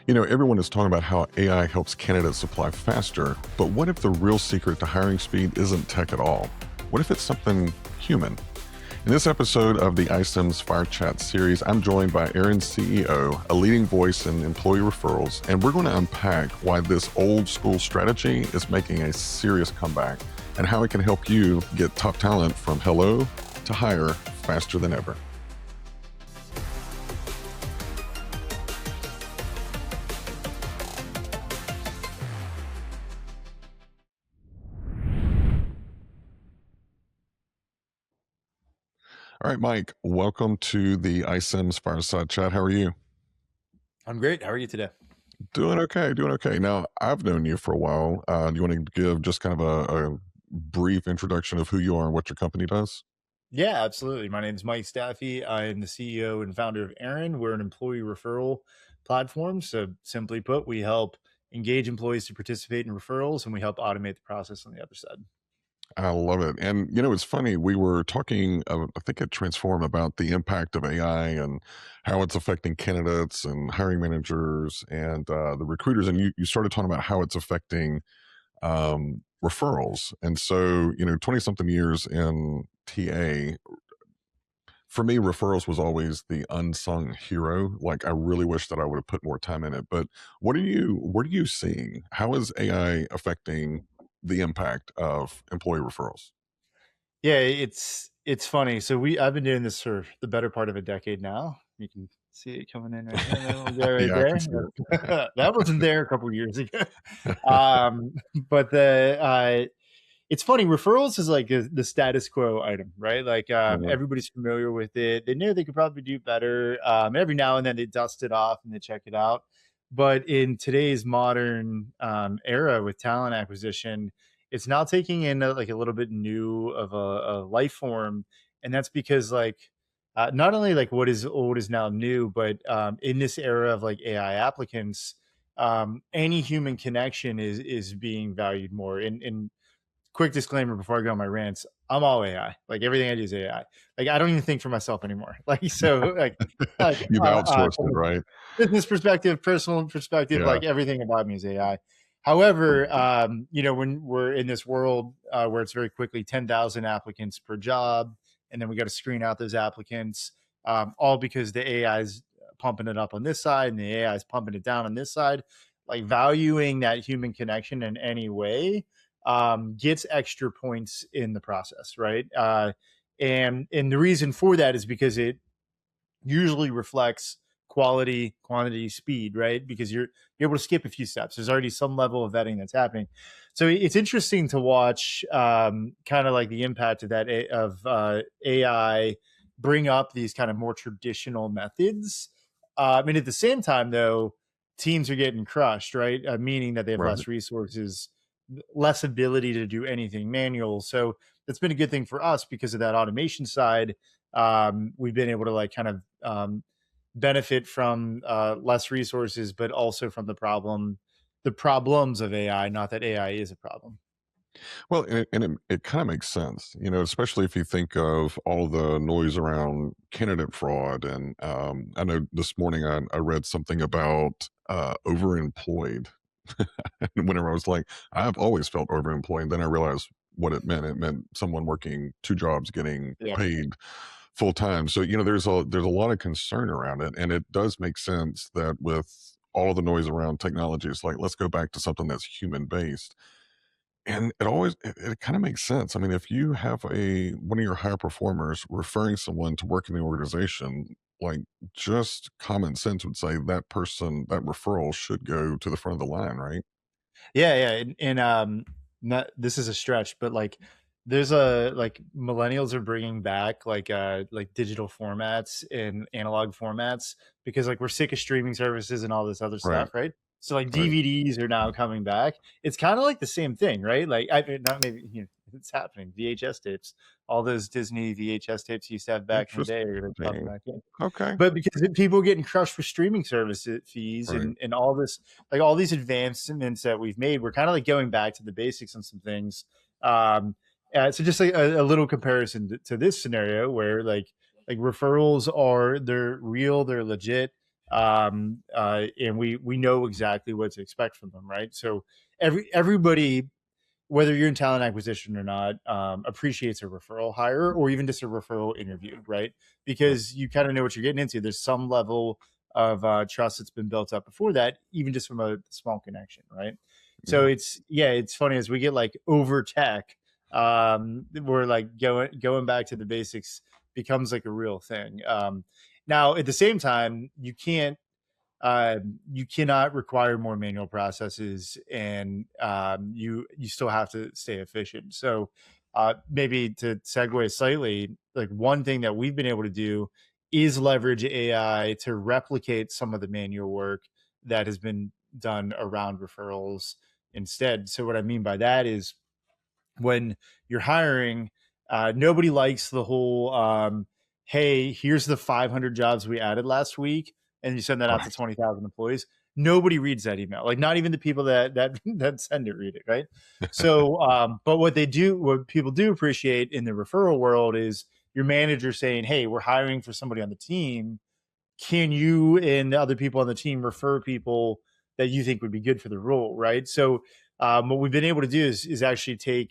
Everyone is talking about how AI helps candidates apply faster, but what if the real secret to hiring speed isn't tech at all? What if it's something human? In this episode of the ICIMS Fireside Chat series, I'm joined by ERIN's CEO, a leading voice in employee referrals, and we're going to unpack why this old school strategy is making a serious comeback and how it can help you get top talent from hello to hire faster than ever. All right, Mike, welcome to the ICIMS Fireside Chat. How are you? I'm great. How are you today? Doing okay, doing okay. Now, I've known you for a while. Do you want to give just kind of a brief introduction of who you are and what your company does? Yeah, absolutely. My name is Mike Stafiej. I am the CEO and founder of ERIN. We're an employee referral platform. So simply put, we help engage employees to participate in referrals and we help automate the process on the other side. I love it. And, it's funny. We were talking, I think at Transform, about the impact of AI and how it's affecting candidates and hiring managers and the recruiters. And you started talking about how it's affecting referrals. And so, 20 something years in TA, for me, referrals was always the unsung hero. Like, I really wish that I would have put more time in it. But what are you seeing? How is AI affecting the impact of employee referrals? Yeah, it's funny. So I've been doing this for the better part of a decade now. You can see it coming in right there. That little guy right Yeah, I can see there. That wasn't there a couple of years ago. it. But it's funny. Referrals is like the status quo item, right? Like Mhm. everybody's familiar with it. They knew they could probably do better. Every now and then they dust it off and they check it out. But in today's modern era with talent acquisition, it's now taking in like a little bit new of a life form, and that's because not only like what is old is now new, but in this era of like AI applicants, any human connection is being valued more. And quick disclaimer before I go on my rants, I'm all AI. Like everything I do is AI. Like I don't even think for myself anymore. Like so, You've outsourced from it, a right? business perspective, personal perspective, Yeah. like everything about me is AI. However, when we're in this world where it's very quickly 10,000 applicants per job, and then we got to screen out those applicants, all because the AI is pumping it up on this side and the AI is pumping it down on this side. Like valuing that human connection in any way gets extra points in the process, right? And the reason for that is because it usually reflects quality, quantity, speed, right? Because you're able to skip a few steps. There's already some level of vetting that's happening. So it's interesting to watch kind of like the impact of AI bring up these kind of more traditional methods. And at the same time, though, teams are getting crushed, right? Meaning that they have Right. less resources, less ability to do anything manual. So that's been a good thing for us because of that automation side. We've been able to like kind of benefit from less resources, but also from the problems of AI. Not that AI is a problem. Well, and it kind of makes sense, especially if you think of all the noise around candidate fraud. And I know this morning I read something about overemployed. And whenever I was like, I've always felt overemployed, then I realized what it meant. It meant someone working two jobs getting Yeah. paid full time. So, there's a lot of concern around it. And it does make sense that with all the noise around technology, it's like, let's go back to something that's human based. And it kind of makes sense. I mean, if you have one of your higher performers referring someone to work in the organization, like, just common sense would say that person, that referral should go to the front of the line, right? Yeah, and not this is a stretch, but like there's a like millennials are bringing back like digital formats and analog formats because like we're sick of streaming services and all this other Right. stuff, right? So like Right. DVDs are now coming back. It's kind of like the same thing, right? Like I not maybe it's happening. VHS tapes, all those Disney VHS tapes you used to have back in the day are going to come Interesting. back in. Okay. But because people are getting crushed for streaming service fees Right. and all this, like all these advancements that we've made, we're kind of like going back to the basics on some things. Um, so just like a little comparison to this scenario where like referrals they're real, they're legit. and we know exactly what to expect from them, right? So everybody, whether you're in talent acquisition or not, appreciates a referral hire or even just a referral interview, right? Right. Because you kind of know what you're getting into. There's some level of trust that's been built up before that, even just from a small connection, right? So Yeah. it's funny as we get like over tech, we're like going back to the basics becomes like a real thing. Now at the same time, you cannot require more manual processes, and you still have to stay efficient. So maybe to segue slightly, like one thing that we've been able to do is leverage AI to replicate some of the manual work that has been done around referrals instead. So what I mean by that is when you're hiring, nobody likes the whole, hey, here's the 500 jobs we added last week, and you send that out to Right. 20,000 employees. Nobody reads that email. Like not even the people that send it read it, right? So, but what people do appreciate in the referral world is your manager saying, "Hey, we're hiring for somebody on the team. Can you and the other people on the team refer people that you think would be good for the role?" Right. So what we've been able to do is actually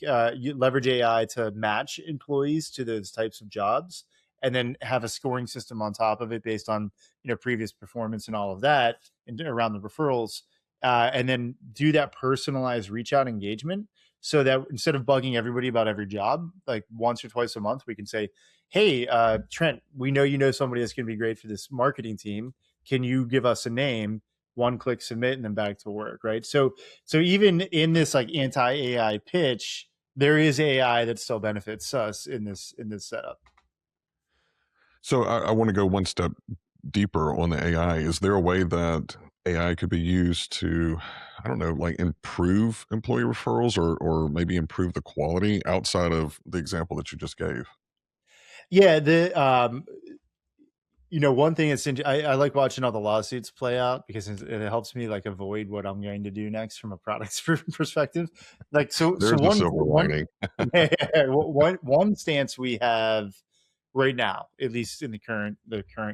leverage AI to match employees to those types of jobs, and then have a scoring system on top of it based on previous performance and all of that, and around the referrals, and then do that personalized reach out engagement, so that instead of bugging everybody about every job, like once or twice a month, we can say, "Hey, Trent, we know you know somebody that's going to be great for this marketing team. Can you give us a name?" One click submit, and then back to work, right? So even in this like anti AI pitch, there is AI that still benefits us in this setup. So I want to go one step deeper on the AI. Is there a way that AI could be used to, I don't know, like improve employee referrals or maybe improve the quality outside of the example that you just gave? Yeah, the one thing I like watching all the lawsuits play out because it helps me like avoid what I'm going to do next from a product perspective. Like so There's a silver one lining. one stance we have right now, at least in the current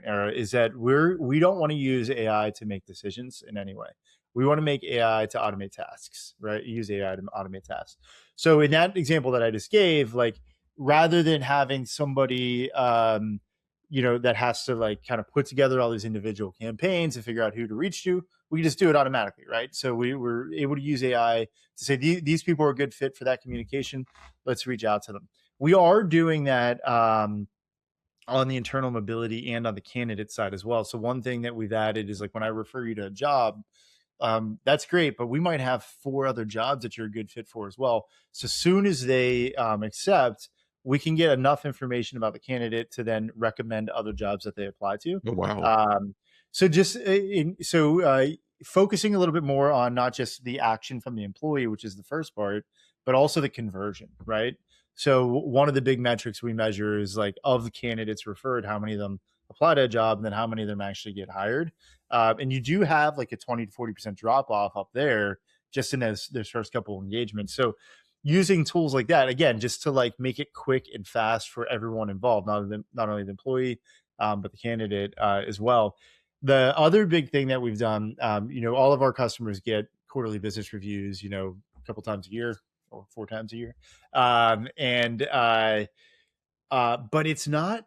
era, is that we don't want to use AI to make decisions in any way. We want to make AI to automate tasks, right? Use AI to automate tasks. So in that example that I just gave, like rather than having somebody that has to like kind of put together all these individual campaigns and figure out who to reach to, we just do it automatically, right? So we're able to use AI to say these people are a good fit for that communication. Let's reach out to them. We are doing that on the internal mobility and on the candidate side as well. So one thing that we've added is like when I refer you to a job, that's great, but we might have four other jobs that you're a good fit for as well. So as soon as they accept, we can get enough information about the candidate to then recommend other jobs that they apply to. Oh, wow. Um, so just focusing a little bit more on not just the action from the employee, which is the first part, but also the conversion, right? So one of the big metrics we measure is like of the candidates referred, how many of them apply to a job, and then how many of them actually get hired. And you do have like a 20 to 40% drop off up there just in those first couple of engagements. So using tools like that, again, just to like make it quick and fast for everyone involved, not only the employee, but the candidate as well. The other big thing that we've done, all of our customers get quarterly business reviews, a couple times a year or four times a year. And but it's not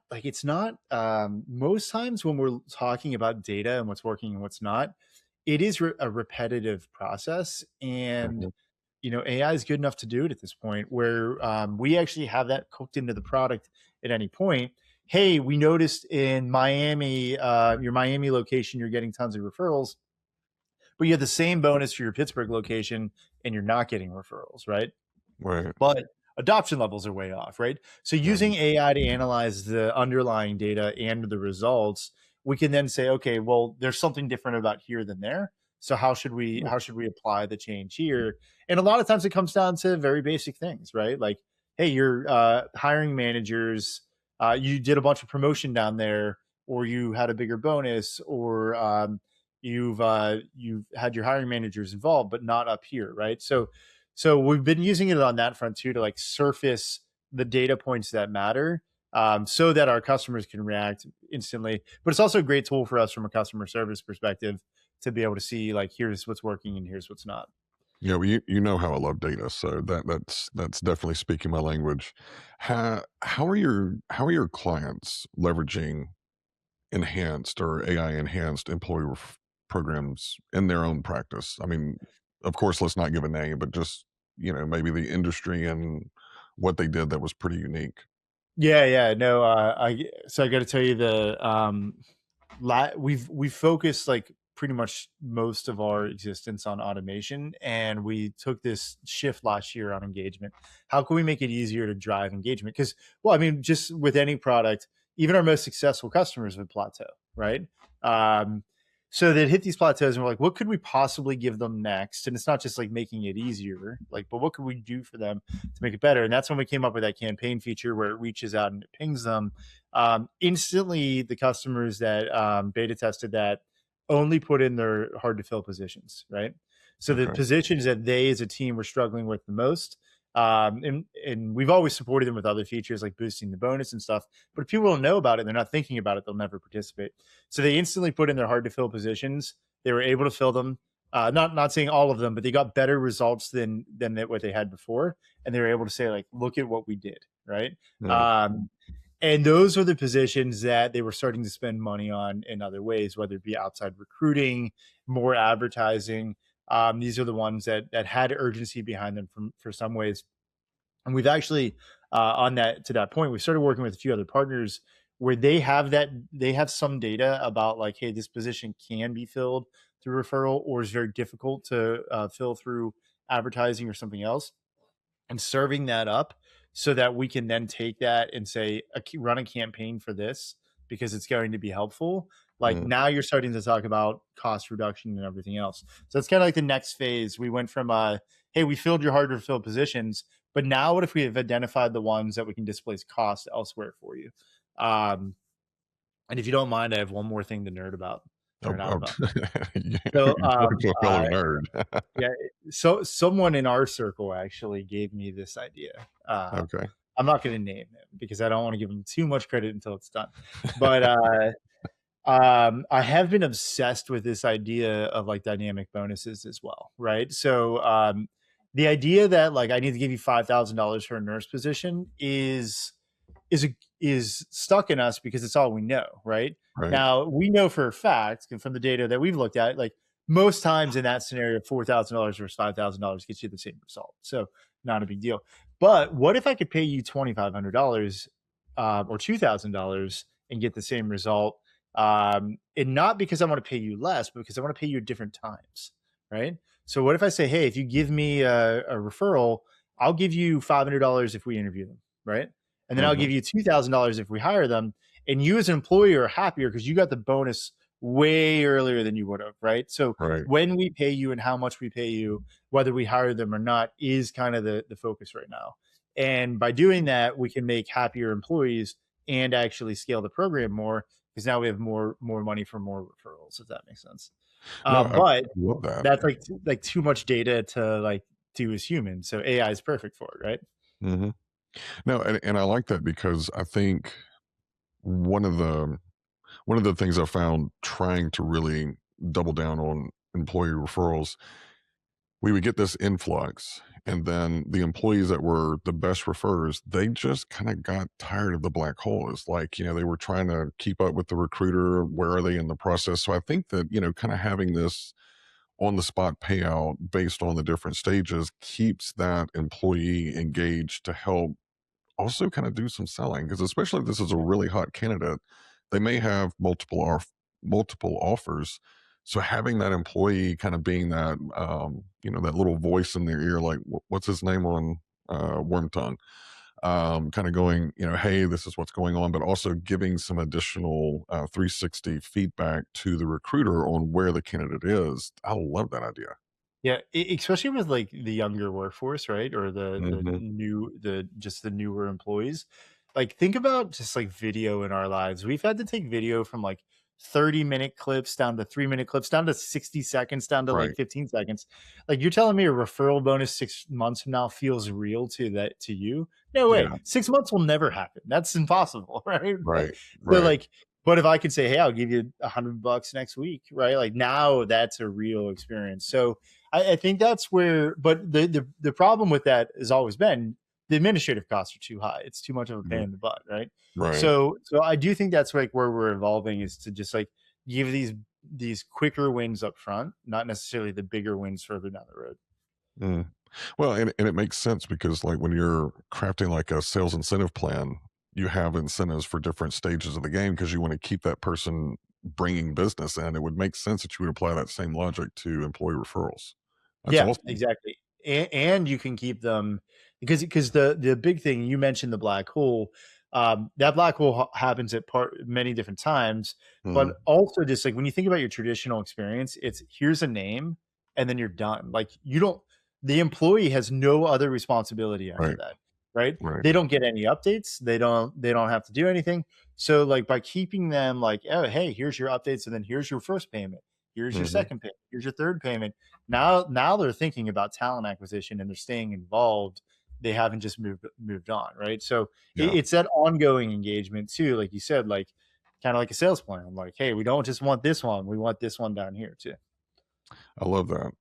most times when we're talking about data and what's working and what's not, it is a repetitive process. And Mhm. AI is good enough to do it at this point where we actually have that cooked into the product at any point. Hey, we noticed in Miami, your Miami location, you're getting tons of referrals, but you have the same bonus for your Pittsburgh location and you're not getting referrals, right? Right. But adoption levels are way off, right? So Right. using AI to analyze the underlying data and the results, we can then say, okay, well, there's something different about here than there. So Yeah. how should we apply the change here? And a lot of times it comes down to very basic things, right? Like, hey, you're hiring managers, you did a bunch of promotion down there, or you had a bigger bonus, or you've had your hiring managers involved, but not up here, right? So we've been using it on that front too to like surface the data points that matter, so that our customers can react instantly. But it's also a great tool for us from a customer service perspective to be able to see like, here's what's working and here's what's not. Yeah, well, you know how I love data, so that's definitely speaking my language. How are your clients leveraging enhanced or AI enhanced programs in their own practice? I mean, of course, let's not give a name, but just maybe the industry and what they did that was pretty unique. Yeah, yeah, no, I got to tell you we've focused like pretty much most of our existence on automation, and we took this shift last year on engagement. How can we make it easier to drive engagement? Because, well, I mean, just with any product, even our most successful customers would plateau, right? um, so they'd hit these plateaus and we're like, what could we possibly give them next? And it's not just like making it easier, like, but what could we do for them to make it better? And that's when we came up with that campaign feature where it reaches out and it pings them instantly. The customers that beta tested that only put in their hard to fill positions, right? So the Okay. positions that they as a team were struggling with the most. And we've always supported them with other features like boosting the bonus and stuff. But if people don't know about it, they're not thinking about it, they'll never participate. So they instantly put in their hard to fill positions. They were able to fill them. Not saying all of them, but they got better results than what they had before, and they were able to say like, "Look at what we did," right? Yeah. And those are the positions that they were starting to spend money on in other ways, whether it be outside recruiting, more advertising. These are the ones that had urgency behind them for some ways. And we've actually on that to that point, we started working with a few other partners where they have some data about like, hey, this position can be filled through referral or is very difficult to fill through advertising or something else, and serving that up so that we can then take that and say, run a campaign for this because it's going to be helpful. Like Mm. now you're starting to talk about cost reduction and everything else. So it's kind of like the next phase. We went from, hey, we filled your harder to fill positions, but now what if we have identified the ones that we can displace cost elsewhere for you? Um, and if you don't mind, I have one more thing to Oh, nerd out oh, about. you're So, talking to a fellow nerd. yeah. So someone in our circle actually gave me this idea. Okay. I'm not going to name him because I don't want to give him too much credit until it's done. But I have been obsessed with this idea of like dynamic bonuses as well, right? So the idea that like I need to give you $5,000 for a nurse position is a, is stuck in us because it's all we know, right? Right. Now we know for a fact, and from the data that we've looked at, like most times in that scenario, $4,000 versus $5,000 gets you the same result. So not a big deal. But what if I could pay you $2,500 or $2,000 and get the same result? And not because I want to pay you less, but because I want to pay you at different times, right? So what if I say, hey, if you give me a referral, I'll give you $500 if we interview them, right? And then I'll Hmm. give you $2,000 if we hire them. And you as an employee are happier because you got the bonus way earlier than you would have, right? So Right. when we pay you and how much we pay you, whether we hire them or not, is kind of the focus right now. And by doing that, we can make happier employees and actually scale the program more because now we have more money for more referrals, if that makes sense. No, I But love that. that's like too much data to like do as humans. So AI is perfect for it, right? Hmm. No, and I like that because I think one of the one of the things I found trying to really double down on employee referrals, we would get this influx, and then the employees that were the best referrers, they just kind of got tired of the black hole. It's like, they were trying to keep up with the recruiter. Where are they in the process? So I think that, kind of having this on the spot payout based on the different stages keeps that employee engaged to help also kind of do some selling, because especially if this is a really hot candidate, they may have multiple offers. So having that employee kind of being that that little voice in their ear, like what's his name on Worm Tongue, kind of going, hey, this is what's going on, but also giving some additional 360 feedback to the recruiter on where the candidate is. I love that idea. Yeah, especially with like the younger workforce, right? Or Hmm. the newer employees. Like think about just like video in our lives. We've had to take video from like 30-minute clips down to 3-minute clips, down to 60 seconds, down to like Right. 15 seconds. Like you're telling me a referral bonus 6 months from now feels real to you? No way. Yeah. 6 months will never happen. That's impossible, right? Right. So Right. like, but if I could say, hey, I'll give you $100 next week, right? Like now that's a real experience. So I think that's where, but the problem with that has always been the administrative costs are too high. It's too much of a pain Mhm. in the butt, right? Right. So I do think that's like where we're evolving, is to just like give these quicker wins up front, not necessarily the bigger wins further down the road. Mm. Well, and it makes sense because like when you're crafting like a sales incentive plan, you have incentives for different stages of the game because you want to keep that person bringing business in. It would make sense that you would apply that same logic to employee referrals. That's Yeah, awesome. exactly. And you can keep them, because the big thing you mentioned, the black hole, that black hole happens at many different times, Mhm. but also just like when you think about your traditional experience, it's here's a name and then you're done. Like you don't, the employee has no other responsibility after Right. that, right? Right. They don't get any updates. They don't have to do anything. So like by keeping them like, oh, hey, here's your updates, and then here's your first payment. Here's your Mhm. second payment. Here's your third payment. Now they're thinking about talent acquisition and they're staying involved. They haven't just moved on, right? So Yeah. it's that ongoing engagement too, like you said, like kind of like a sales plan. Like, hey, we don't just want this one, we want this one down here too. I love that.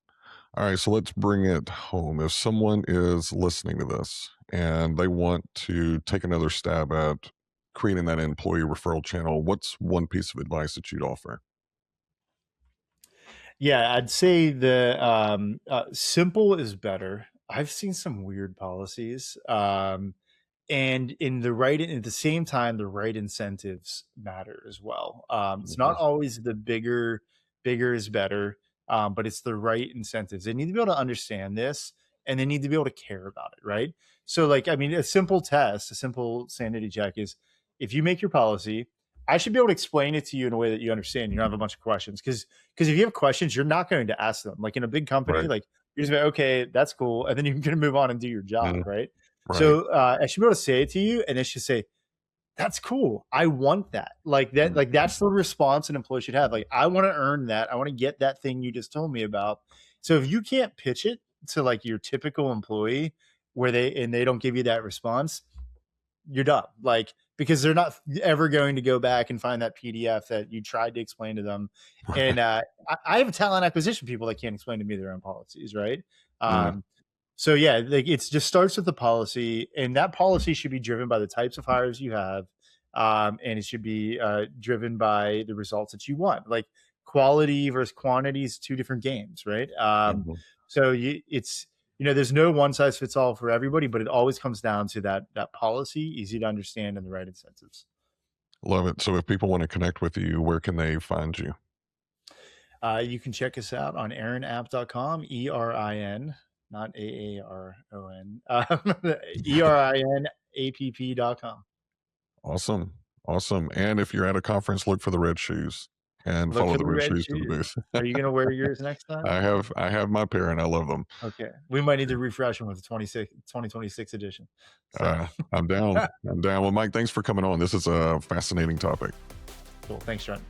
All right, so let's bring it home. If someone is listening to this and they want to take another stab at creating that employee referral channel, what's one piece of advice that you'd offer? Yeah, I'd say the simple is better. I've seen some weird policies. And in the right, at the same time, the right incentives matter as well. It's not Mhm. always the bigger is better, but it's the right incentives. They need to be able to understand this, and they need to be able to care about it, right? So like, I mean, a simple test, a simple sanity check is, if you make your policy, I should be able to explain it to you in a way that you understand. You don't have a bunch of questions, because if you have questions, you're not going to ask them. Like in a big company, Right. like you're just like, okay, that's cool, and then you're going to move on and do your job, Mhm. right? Right. So I should be able to say it to you, and it should say, "That's cool. I want that." Like that. Like Mhm. that's the response an employee should have. Like I want to earn that. I want to get that thing you just told me about. So if you can't pitch it to like your typical employee, where they don't give you that response, you're done. Like, because they're not ever going to go back and find that PDF that you tried to explain to them. And I have talent acquisition people that can't explain to me their own policies, right? Yeah. So yeah, like it's just starts with the policy, and that policy should be driven by the types of hires you have, and it should be driven by the results that you want. Like quality versus quantity is two different games, right? Mhm. So it's, there's no one size fits all for everybody, but it always comes down to that policy, easy to understand, and the right incentives. Love it. So if people want to connect with you, where can they find you? You can check us out on erinapp.com, ERIN, not AARON, ERINAPP.com. Awesome. Awesome. And if you're at a conference, look for the red shoes and Look follow for the the red red shoes to the shoes. booth. Are you going to wear yours next time? I have my pair and I love them. Okay. We might need to refresh them with the 2026 edition. So I'm down. I'm down. Well, Mike, thanks for coming on. This is a fascinating topic. cool. Thanks, Trent.